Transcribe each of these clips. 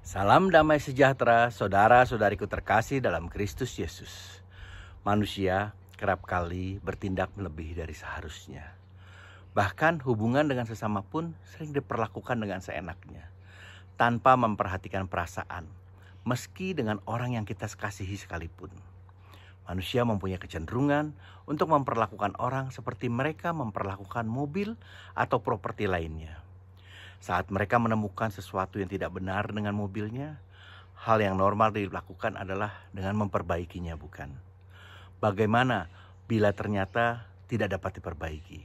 Salam damai sejahtera, saudara-saudariku terkasih dalam Kristus Yesus. Manusia kerap kali bertindak melebihi dari seharusnya. Bahkan hubungan dengan sesama pun sering diperlakukan dengan seenaknya, tanpa memperhatikan perasaan, meski dengan orang yang kita kasihi sekalipun. Manusia mempunyai kecenderungan untuk memperlakukan orang seperti mereka memperlakukan mobil atau properti lainnya. Saat mereka menemukan sesuatu yang tidak benar dengan mobilnya, hal yang normal dilakukan adalah dengan memperbaikinya, bukan? Bagaimana bila ternyata tidak dapat diperbaiki?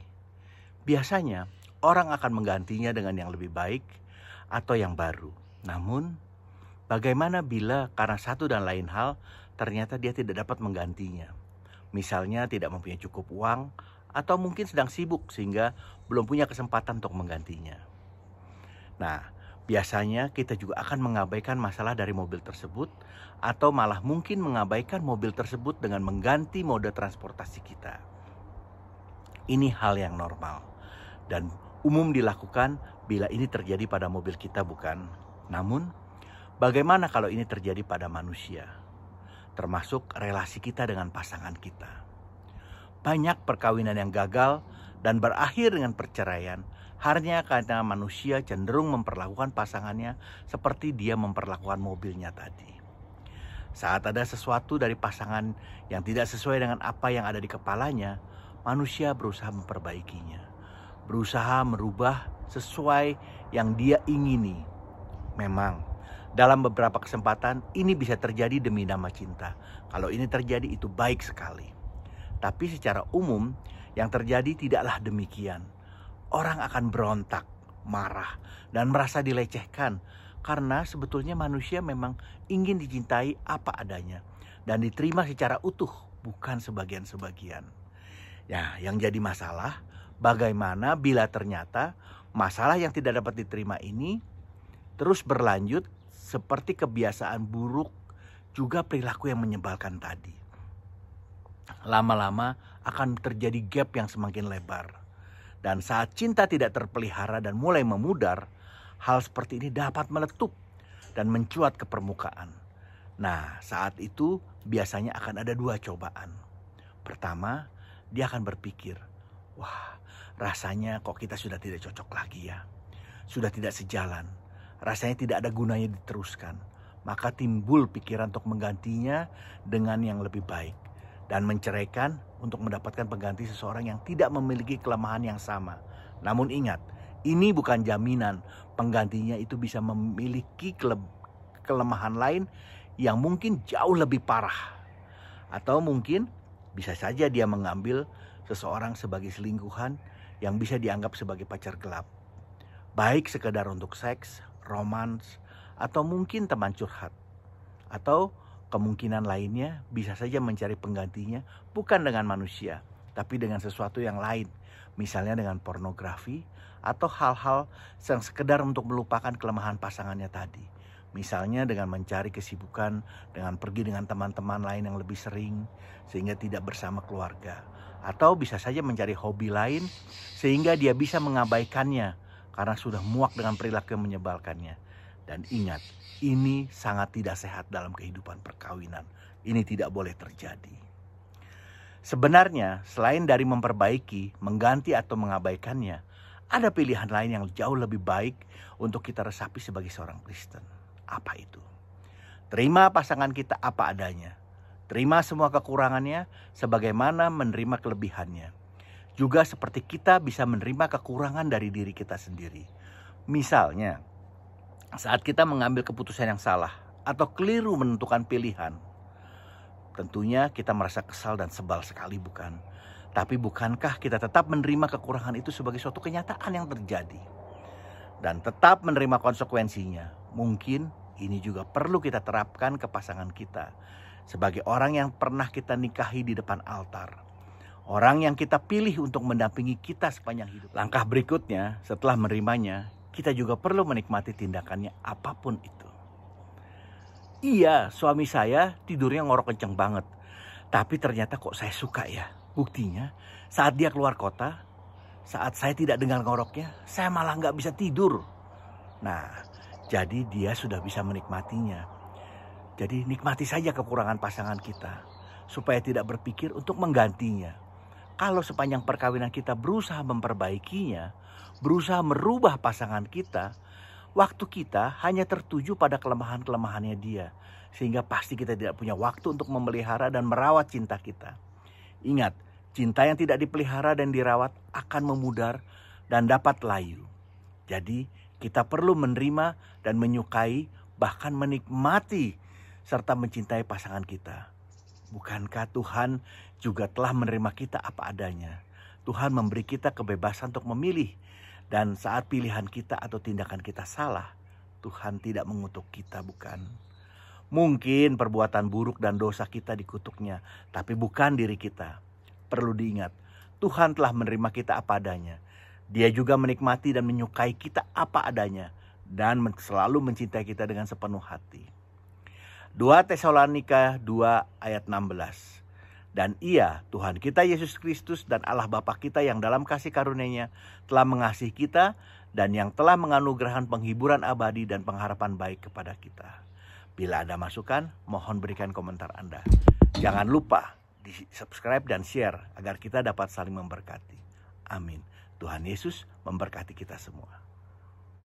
Biasanya orang akan menggantinya dengan yang lebih baik atau yang baru. Namun, bagaimana bila karena satu dan lain hal ternyata dia tidak dapat menggantinya? Misalnya tidak mempunyai cukup uang atau mungkin sedang sibuk sehingga belum punya kesempatan untuk menggantinya. Nah, biasanya kita juga akan mengabaikan masalah dari mobil tersebut atau malah mungkin mengabaikan mobil tersebut dengan mengganti mode transportasi kita. Ini hal yang normal dan umum dilakukan bila ini terjadi pada mobil kita, bukan? Namun, bagaimana kalau ini terjadi pada manusia? Termasuk relasi kita dengan pasangan kita. Banyak perkawinan yang gagal dan berakhir dengan perceraian hanya karena manusia cenderung memperlakukan pasangannya seperti dia memperlakukan mobilnya tadi. Saat ada sesuatu dari pasangan yang tidak sesuai dengan apa yang ada di kepalanya, manusia berusaha memperbaikinya, berusaha merubah sesuai yang dia ingini. Memang, dalam beberapa kesempatan ini bisa terjadi demi nama cinta. Kalau ini terjadi itu baik sekali. Tapi secara umum yang terjadi tidaklah demikian. Orang akan berontak, marah, dan merasa dilecehkan karena sebetulnya manusia memang ingin dicintai apa adanya dan diterima secara utuh, bukan sebagian-sebagian. Ya, yang jadi masalah bagaimana bila ternyata masalah yang tidak dapat diterima ini terus berlanjut seperti kebiasaan buruk juga perilaku yang menyebalkan tadi. Lama-lama akan terjadi gap yang semakin lebar. Dan saat cinta tidak terpelihara dan mulai memudar, hal seperti ini dapat meletup dan mencuat ke permukaan. Nah, saat itu biasanya akan ada dua cobaan. Pertama, dia akan berpikir, wah, rasanya kok kita sudah tidak cocok lagi ya. Sudah tidak sejalan, rasanya tidak ada gunanya diteruskan. Maka timbul pikiran untuk menggantinya dengan yang lebih baik. Dan menceraikan untuk mendapatkan pengganti seseorang yang tidak memiliki kelemahan yang sama. Namun ingat, ini bukan jaminan penggantinya itu bisa memiliki kelemahan lain yang mungkin jauh lebih parah. Atau mungkin bisa saja dia mengambil seseorang sebagai selingkuhan yang bisa dianggap sebagai pacar gelap. Baik sekedar untuk seks, romans, atau mungkin teman curhat. Atau kemungkinan lainnya bisa saja mencari penggantinya bukan dengan manusia, tapi dengan sesuatu yang lain. Misalnya dengan pornografi atau hal-hal yang sekedar untuk melupakan kelemahan pasangannya tadi. Misalnya dengan mencari kesibukan, dengan pergi dengan teman-teman lain yang lebih sering sehingga tidak bersama keluarga. Atau bisa saja mencari hobi lain sehingga dia bisa mengabaikannya karena sudah muak dengan perilaku yang menyebalkannya. Dan ingat, ini sangat tidak sehat dalam kehidupan perkawinan. Ini tidak boleh terjadi. Sebenarnya, selain dari memperbaiki, mengganti atau mengabaikannya, ada pilihan lain yang jauh lebih baik untuk kita resapi sebagai seorang Kristen. Apa itu? Terima pasangan kita apa adanya. Terima semua kekurangannya sebagaimana menerima kelebihannya. Juga seperti kita bisa menerima kekurangan dari diri kita sendiri. Misalnya, saat kita mengambil keputusan yang salah atau keliru menentukan pilihan, tentunya kita merasa kesal dan sebal sekali, bukan? Tapi bukankah kita tetap menerima kekurangan itu sebagai suatu kenyataan yang terjadi? Dan tetap menerima konsekuensinya. Mungkin ini juga perlu kita terapkan ke pasangan kita. Sebagai orang yang pernah kita nikahi di depan altar. Orang yang kita pilih untuk mendampingi kita sepanjang hidup. Langkah berikutnya setelah menerimanya, kita juga perlu menikmati tindakannya apapun itu. Iya, suami saya tidurnya ngorok kenceng banget. Tapi ternyata kok saya suka ya. Buktinya saat dia keluar kota, saat saya tidak dengar ngoroknya, saya malah gak bisa tidur. Nah, Jadi dia sudah bisa menikmatinya. Jadi nikmati saja kekurangan pasangan kita, supaya tidak berpikir untuk menggantinya. Kalau sepanjang perkawinan kita berusaha memperbaikinya, berusaha merubah pasangan kita, waktu kita hanya tertuju pada kelemahan-kelemahannya dia. Sehingga pasti kita tidak punya waktu untuk memelihara dan merawat cinta kita. Ingat, cinta yang tidak dipelihara dan dirawat akan memudar dan dapat layu. Jadi kita perlu menerima dan menyukai, bahkan menikmati serta mencintai pasangan kita. Bukankah Tuhan juga telah menerima kita apa adanya? Tuhan memberi kita kebebasan untuk memilih. Dan saat pilihan kita atau tindakan kita salah, Tuhan tidak mengutuk kita, bukan? Mungkin perbuatan buruk dan dosa kita dikutuknya, tapi bukan diri kita. Perlu diingat, Tuhan telah menerima kita apa adanya. Dia juga menikmati dan menyukai kita apa adanya, dan selalu mencintai kita dengan sepenuh hati. 2 Tesalonika 2 ayat 16. Dan Ia, Tuhan kita Yesus Kristus dan Allah Bapa kita yang dalam kasih karunia-Nya telah mengasihi kita dan yang telah menganugerahkan penghiburan abadi dan pengharapan baik kepada kita. Bila ada masukan, mohon berikan komentar Anda. Jangan lupa di subscribe dan share agar kita dapat saling memberkati. Amin. Tuhan Yesus memberkati kita semua.